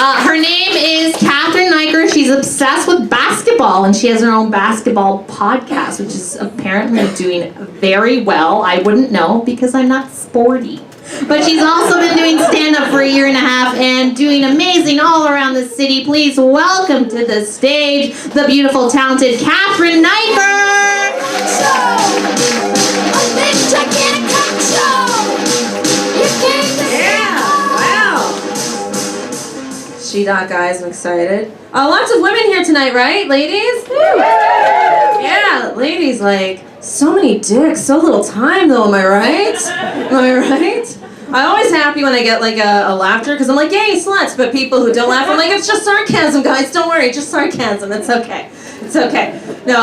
Her name is Cathryn Naiker. She's obsessed with basketball, and she has her own basketball podcast, which is apparently doing very well. I wouldn't know because I'm not sporty. But she's also been doing stand-up for a year and a half and doing amazing all around the city. Please welcome to the stage the beautiful, talented Cathryn Naiker. She.Dot guys, I'm excited. Lots of women here tonight, right, ladies? Yeah, ladies, like, so many dicks, so little time though, am I right? Am I right? I'm always happy when I get like a laughter, because I'm like, yay, sluts, but people who don't laugh, I'm like, it's just sarcasm, guys, don't worry, just sarcasm, it's okay. It's okay. No,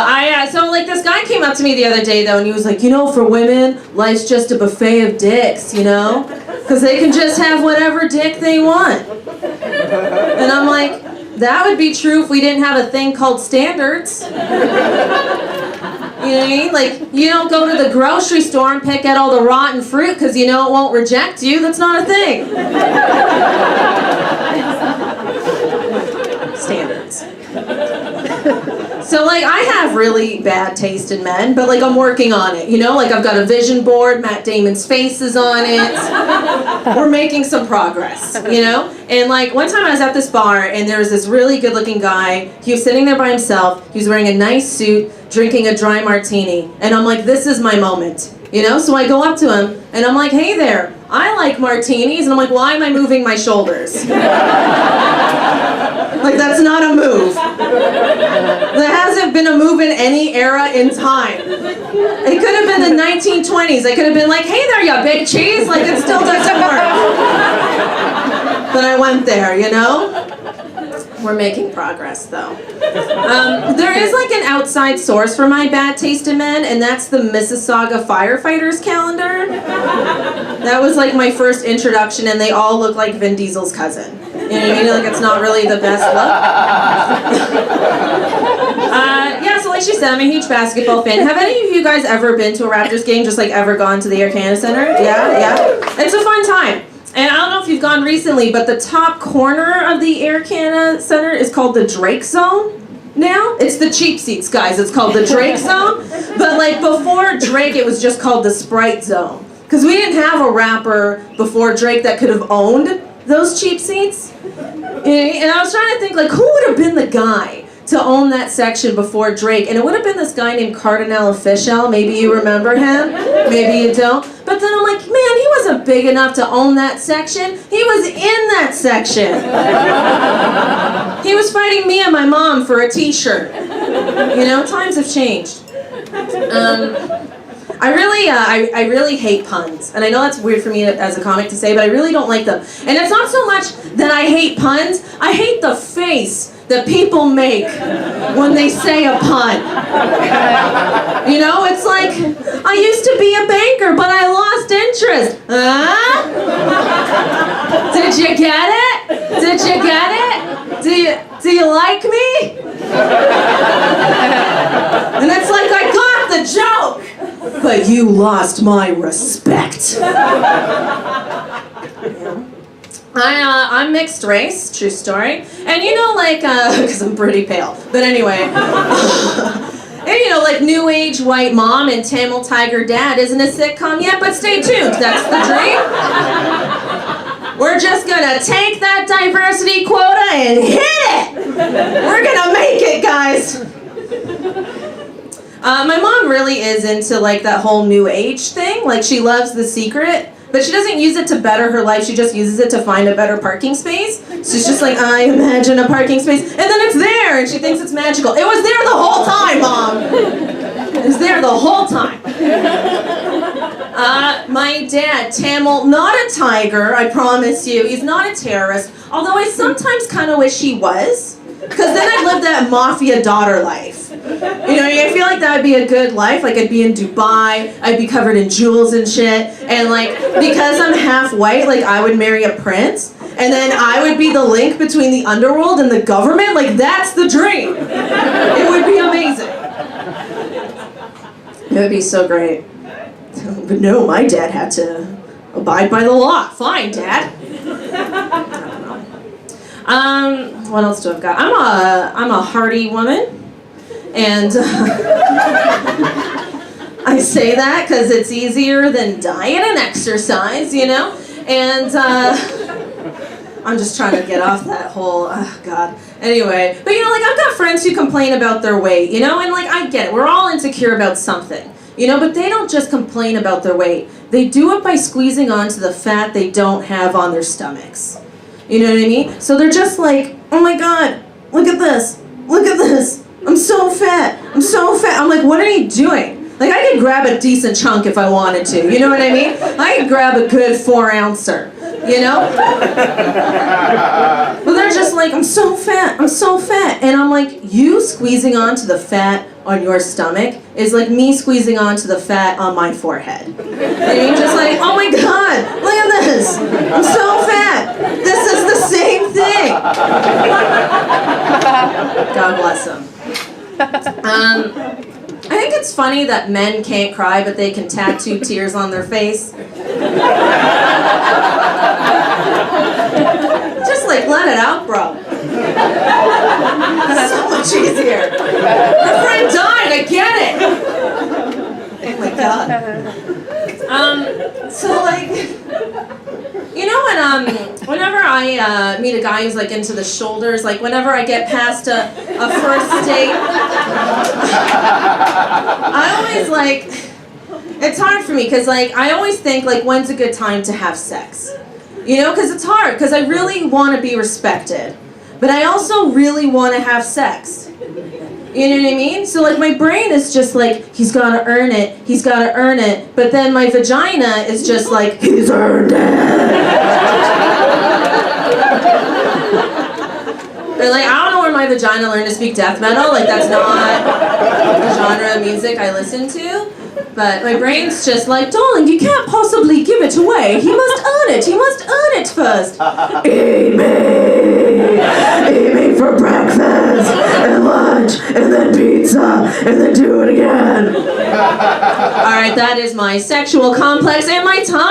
so like this guy came up to me the other day though, and he was like, you know, for women, life's just a buffet of dicks, you know? Because they can just have whatever dick they want. And I'm like, that would be true if we didn't have a thing called standards. You know what I mean? Like, you don't go to the grocery store and pick out all the rotten fruit because you know it won't reject you. That's not a thing. Standards. So, like, I have really bad taste in men, but, like, I'm working on it, you know? Like, I've got a vision board, Matt Damon's face is on it. We're making some progress, you know? And, like, one time I was at this bar, and there was this really good-looking guy. He was sitting there by himself. He was wearing a nice suit, drinking a dry martini. And I'm like, this is my moment, you know? So I go up to him, and I'm like, hey there, I like martinis. And I'm like, why am I moving my shoulders? Like, that's not a move. There hasn't been a move in any era in time. It could have been the 1920s. I could have been like, hey there, you big cheese. Like, it still doesn't work. But I went there, you know? We're making progress, though. There is, like, an outside source for my bad taste in men, and that's the Mississauga Firefighters calendar. That was, like, my first introduction, and they all look like Vin Diesel's cousin. You know what I mean? Like, it's not really the best look. Yeah, so like she said, I'm a huge basketball fan. Have any of you guys ever been to a Raptors game, just, like, ever gone to the Air Canada Centre? Yeah? It's a fun time. And I don't know if you've gone recently, but the top corner of the Air Canada Centre is called the Drake Zone now. It's the cheap seats, guys. It's called the Drake Zone. But, like, before Drake, it was just called the Sprite Zone. Because we didn't have a rapper before Drake that could have owned those cheap seats. And I was trying to think, like, who would have been the guy to own that section before Drake? And it would have been this guy named Cardinal Official. Maybe you remember him, maybe you don't. But then I'm like, man, he wasn't big enough to own that section. He was in that section. He was fighting me and my mom for a t-shirt. You know, times have changed. I really hate puns. And I know that's weird for me as a comic to say, but I really don't like them. And it's not so much that I hate puns, I hate the face that people make when they say a pun. You know, it's like, I used to be a banker, but I lost interest. Huh? Did you get it? Did you get it? Do you like me? And it's like, I got the joke, but you lost my respect. I'm mixed race, true story. And you know, like, because I'm pretty pale. But anyway, and you know, like, New Age white mom and Tamil Tiger dad isn't a sitcom yet, but stay tuned, that's the dream. We're just gonna take that diversity quota and hit it! We're gonna make it, guys! My mom really is into, like, that whole New Age thing. Like, she loves The Secret. But she doesn't use it to better her life, she just uses it to find a better parking space. So she's just like, I imagine a parking space, and then it's there, and she thinks it's magical. It was there the whole time, Mom! It was there the whole time. My dad, Tamil, not a tiger, I promise you. He's not a terrorist, although I sometimes kind of wish he was. Because then I'd live that mafia daughter life. You know, I feel like that would be a good life. Like, I'd be in Dubai, I'd be covered in jewels and shit, and, like, because I'm half white, like, I would marry a prince, and then I would be the link between the underworld and the government. Like, that's the dream. It would be amazing. It would be so great. But no, my dad had to abide by the law. Fine, Dad. What else do I've got? I'm a hearty woman, and I say that because it's easier than diet and exercise, you know? And I'm just trying to get off that whole, oh God. Anyway, but you know, like I've got friends who complain about their weight, you know? And like I get it, we're all insecure about something, you know? But they don't just complain about their weight. They do it by squeezing onto the fat they don't have on their stomachs. You know what I mean? So they're just like, oh my God, look at this. Look at this. I'm so fat. I'm so fat. I'm like, what are you doing? Like, I could grab a decent chunk if I wanted to. You know what I mean? I could grab a good 4-ouncer, you know? But they're just like, I'm so fat. I'm so fat. And I'm like, you squeezing onto the fat on your stomach is like me squeezing onto the fat on my forehead. You know what I mean? Just like, oh my God, look at this. I'm so fat. This is the same thing. God bless them. I think it's funny that men can't cry, but they can tattoo tears on their face. Just like, let it out, bro. So much easier. Your friend died, I get it. Oh my God. So like, you know whenever I meet a guy who's like into the shoulders, like whenever I get past a first date, I always like, it's hard for me because like I always think like when's a good time to have sex, you know, because it's hard because I really want to be respected, but I also really want to have sex. You know what I mean? So like my brain is just like, he's gotta earn it, he's gotta earn it, but then my vagina is just like, he's earned it. Or like, I don't know where my vagina learned to speak death metal, like that's not the genre of music I listen to. But my brain's just like, darling, you can't possibly give it away. He must earn it. He must earn it first. Eat me. Eat me for breakfast and lunch and then pizza and then do it again. All right, that is my sexual complex and my time.